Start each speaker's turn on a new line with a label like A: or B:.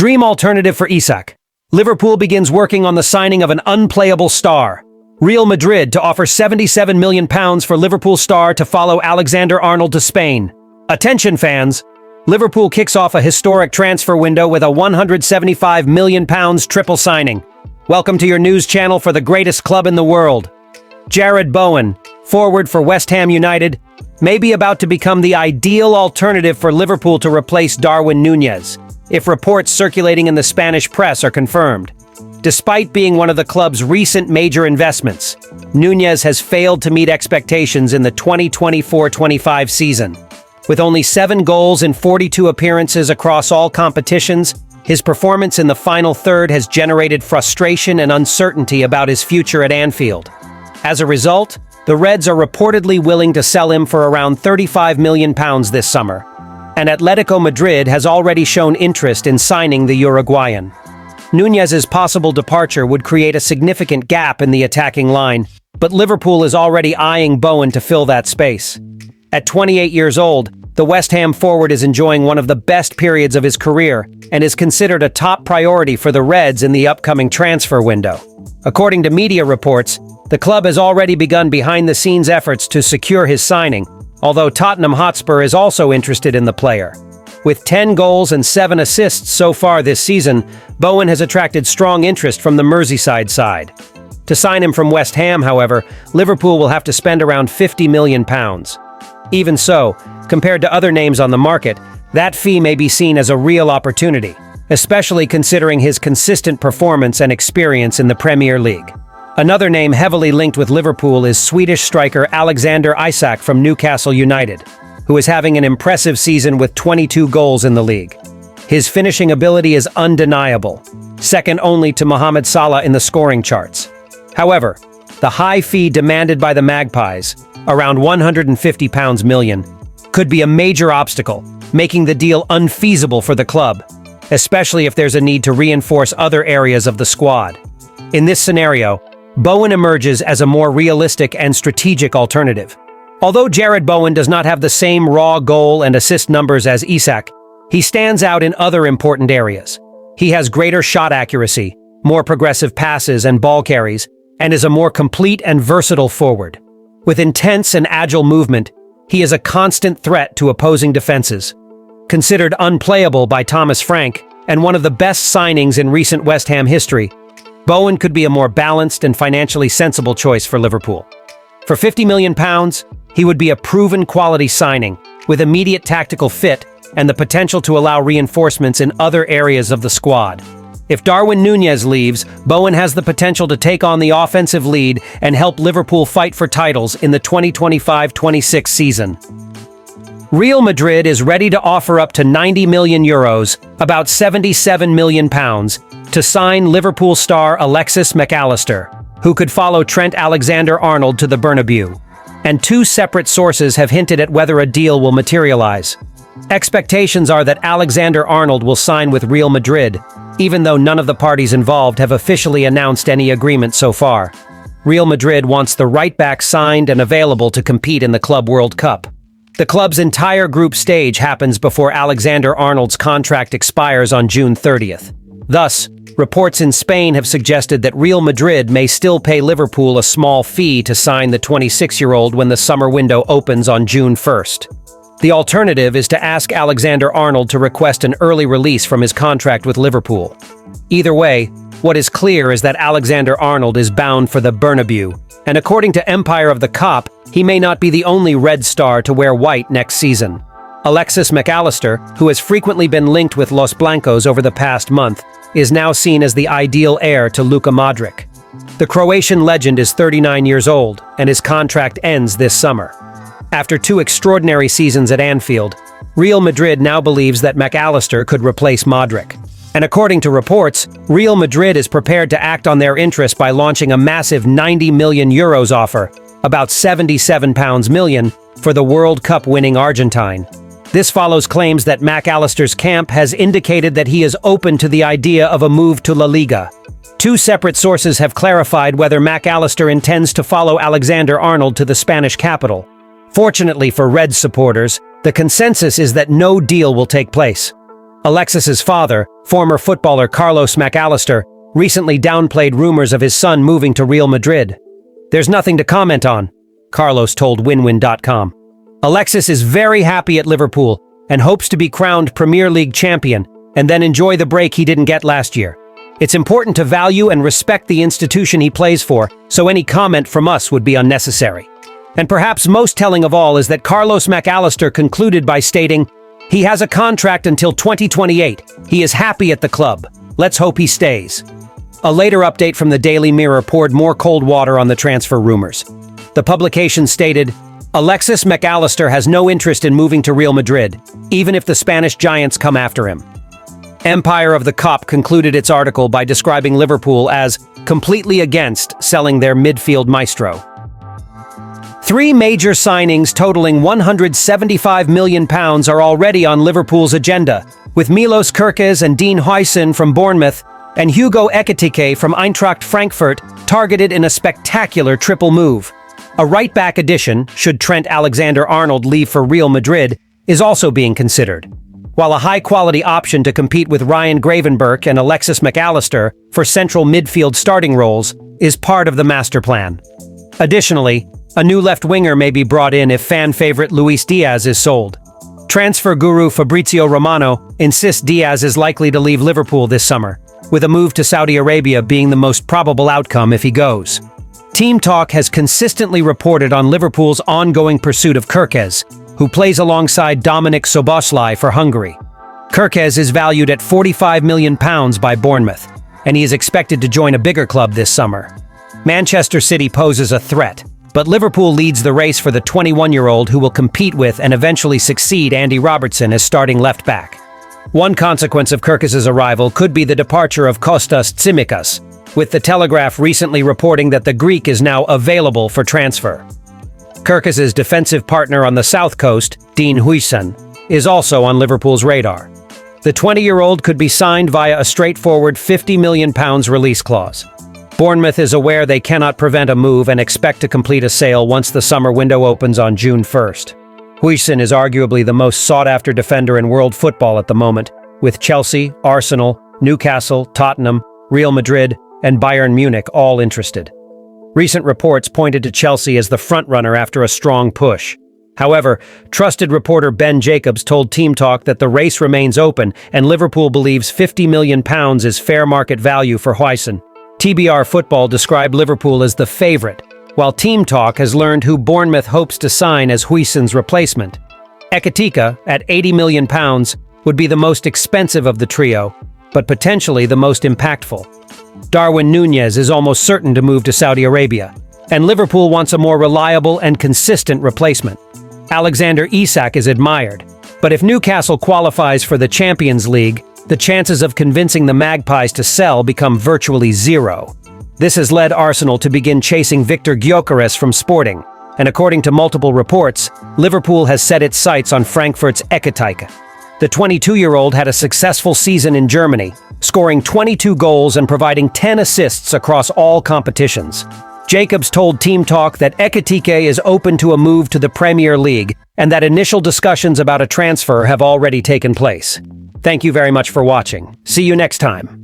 A: Dream alternative for Isak. Liverpool begins working on the signing of an unplayable star. Real Madrid to offer £77 million for Liverpool star to follow Alexander-Arnold to Spain. Attention fans! Liverpool kicks off a historic transfer window with a £175 million triple signing. Welcome to your news channel for the greatest club in the world. Jarrod Bowen, forward for West Ham United, may be about to become the ideal alternative for Liverpool to replace Darwin Núñez, if reports circulating in the Spanish press are confirmed. Despite being one of the club's recent major investments, Núñez has failed to meet expectations in the 2024-25 season. With only 7 goals in 42 appearances across all competitions, his performance in the final third has generated frustration and uncertainty about his future at Anfield. As a result, the Reds are reportedly willing to sell him for around £35 million this summer, and Atletico Madrid has already shown interest in signing the Uruguayan. Núñez's possible departure would create a significant gap in the attacking line, but Liverpool is already eyeing Bowen to fill that space. At 28 years old, the West Ham forward is enjoying one of the best periods of his career and is considered a top priority for the Reds in the upcoming transfer window. According to media reports, the club has already begun behind-the-scenes efforts to secure his signing, although Tottenham Hotspur is also interested in the player. With 10 goals and 7 assists so far this season, Bowen has attracted strong interest from the Merseyside side. To sign him from West Ham, however, Liverpool will have to spend around £50 million. Even so, compared to other names on the market, that fee may be seen as a real opportunity, especially considering his consistent performance and experience in the Premier League. Another name heavily linked with Liverpool is Swedish striker Alexander Isak from Newcastle United, who is having an impressive season with 22 goals in the league. His finishing ability is undeniable, second only to Mohamed Salah in the scoring charts. However, the high fee demanded by the Magpies, around £150 million, could be a major obstacle, making the deal unfeasible for the club, especially if there's a need to reinforce other areas of the squad. In this scenario, Bowen emerges as a more realistic and strategic alternative. Although Jarrod Bowen does not have the same raw goal and assist numbers as Isak, he stands out in other important areas. He has greater shot accuracy, more progressive passes and ball carries, and is a more complete and versatile forward. With intense and agile movement, he is a constant threat to opposing defenses. Considered unplayable by Thomas Frank and one of the best signings in recent West Ham history, Bowen could be a more balanced and financially sensible choice for Liverpool. For £50 million, he would be a proven quality signing, with immediate tactical fit and the potential to allow reinforcements in other areas of the squad. If Darwin Núñez leaves, Bowen has the potential to take on the offensive lead and help Liverpool fight for titles in the 2025-26 season. Real Madrid is ready to offer up to €90 million, about £77 million, to sign Liverpool star Alexis McAllister, who could follow Trent Alexander-Arnold to the Bernabeu. And 2 separate sources have hinted at whether a deal will materialize. Expectations are that Alexander-Arnold will sign with Real Madrid, even though none of the parties involved have officially announced any agreement so far. Real Madrid wants the right-back signed and available to compete in the Club World Cup. The club's entire group stage happens before Alexander-Arnold's contract expires on June 30th. Thus, reports in Spain have suggested that Real Madrid may still pay Liverpool a small fee to sign the 26-year-old when the summer window opens on June 1st. The alternative is to ask Alexander-Arnold to request an early release from his contract with Liverpool. Either way, what is clear is that Alexander-Arnold is bound for the Bernabeu, and according to Empire of the Cop, he may not be the only Red star to wear white next season. Alexis McAllister, who has frequently been linked with Los Blancos over the past month, is now seen as the ideal heir to Luka Modric. The Croatian legend is 39 years old, and his contract ends this summer. After 2 extraordinary seasons at Anfield, Real Madrid now believes that McAllister could replace Modric. And according to reports, Real Madrid is prepared to act on their interest by launching a massive €90 million offer, about £77 million, for the World Cup winning Argentine. This follows claims that McAllister's camp has indicated that he is open to the idea of a move to La Liga. 2 separate sources have clarified whether McAllister intends to follow Alexander-Arnold to the Spanish capital. Fortunately for Reds supporters, the consensus is that no deal will take place. Alexis's father, Former footballer Carlos McAllister recently downplayed rumors of his son moving to Real Madrid. "There's nothing to comment on," Carlos told winwin.com. Alexis is very happy at Liverpool and hopes to be crowned Premier League champion and then enjoy the break he didn't get last year. It's important to value and respect the institution he plays for, so any comment from us would be unnecessary. And perhaps most telling of all is that Carlos McAllister concluded by stating, "He has a contract until 2028. He is happy at the club. Let's hope he stays." A later update from the Daily Mirror poured more cold water on the transfer rumors. The publication stated, "Alexis McAllister has no interest in moving to Real Madrid, even if the Spanish giants come after him." Empire of the Cop concluded its article by describing Liverpool as completely against selling their midfield maestro. Three major signings totaling £175 million are already on Liverpool's agenda, with Milos Kerkez and Dean Huijsen from Bournemouth and Hugo Ekitike from Eintracht Frankfurt targeted in a spectacular triple move. A right-back addition, should Trent Alexander-Arnold leave for Real Madrid, is also being considered, while a high-quality option to compete with Ryan Gravenberch and Alexis McAllister for central midfield starting roles is part of the master plan. Additionally, a new left winger may be brought in if fan favorite Luis Diaz is sold. Transfer guru Fabrizio Romano insists Diaz is likely to leave Liverpool this summer, with a move to Saudi Arabia being the most probable outcome if he goes. Team Talk has consistently reported on Liverpool's ongoing pursuit of Kerkez, who plays alongside Dominik Szoboszlai for Hungary. Kerkez is valued at £45 million by Bournemouth, and he is expected to join a bigger club this summer. Manchester City poses a threat, but Liverpool leads the race for the 21-year-old who will compete with and eventually succeed Andy Robertson as starting left-back. One consequence of Kerkez's arrival could be the departure of Kostas Tsimikas, with the Telegraph recently reporting that the Greek is now available for transfer. Kerkez's defensive partner on the South Coast, Dean Huijsen, is also on Liverpool's radar. The 20-year-old could be signed via a straightforward £50 million release clause. Bournemouth is aware they cannot prevent a move and expect to complete a sale once the summer window opens on June 1st. Huijsen is arguably the most sought-after defender in world football at the moment, with Chelsea, Arsenal, Newcastle, Tottenham, Real Madrid, and Bayern Munich all interested. Recent reports pointed to Chelsea as the frontrunner after a strong push. However, trusted reporter Ben Jacobs told Team Talk that the race remains open and Liverpool believes £50 million is fair market value for Huijsen. TBR Football described Liverpool as the favourite, while Team Talk has learned who Bournemouth hopes to sign as Huijsen's replacement. Ekitike, at £80 million, would be the most expensive of the trio, but potentially the most impactful. Darwin Núñez is almost certain to move to Saudi Arabia, and Liverpool wants a more reliable and consistent replacement. Alexander Isak is admired, but if Newcastle qualifies for the Champions League, the chances of convincing the Magpies to sell become virtually zero. This has led Arsenal to begin chasing Victor Gyökeres from Sporting, and according to multiple reports, Liverpool has set its sights on Frankfurt's Ekitike. The 22-year-old had a successful season in Germany, scoring 22 goals and providing 10 assists across all competitions. Jacobs told Team Talk that Ekitike is open to a move to the Premier League and that initial discussions about a transfer have already taken place. Thank you very much for watching. See you next time.